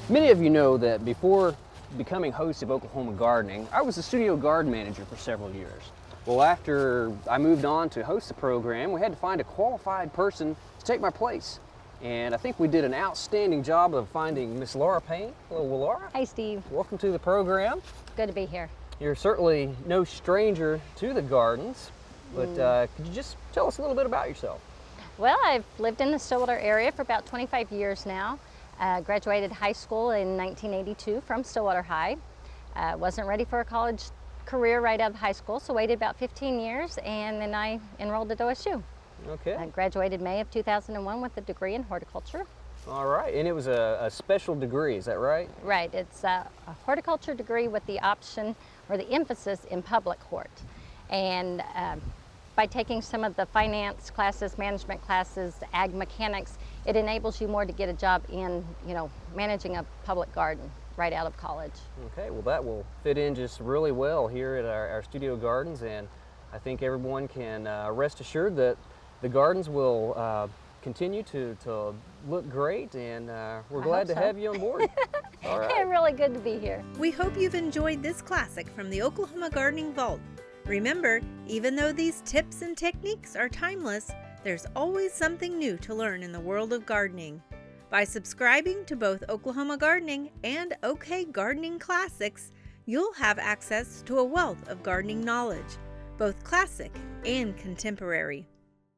Many of you know that before becoming host of Oklahoma Gardening, I was a studio garden manager for several years. Well, after I moved on to host the program, we had to find a qualified person to take my place. And I think we did an outstanding job of finding Miss Laura Payne. Hello, Laura. Hi, Steve. Welcome to the program. Good to be here. You're certainly no stranger to the gardens, but could you just tell us a little bit about yourself? Well, I've lived in the Stillwater area for about 25 years now. Graduated high school in 1982 from Stillwater High. Wasn't ready for a college career right out of high school, so waited about 15 years, and then I enrolled at OSU. Okay. I graduated May of 2001 with a degree in horticulture. All right, and it was a special degree, is that right? Right, it's a horticulture degree with the option or the emphasis in public hort. And by taking some of the finance classes, management classes, ag mechanics, it enables you more to get a job in, managing a public garden right out of college. Okay, well that will fit in just really well here at our studio gardens, and I think everyone can rest assured that the gardens will continue to look great, and we're glad to have you on board. All right. Really good to be here. We hope you've enjoyed this classic from the Oklahoma Gardening Vault. Remember, even though these tips and techniques are timeless, there's always something new to learn in the world of gardening. By subscribing to both Oklahoma Gardening and OK Gardening Classics, you'll have access to a wealth of gardening knowledge, both classic and contemporary.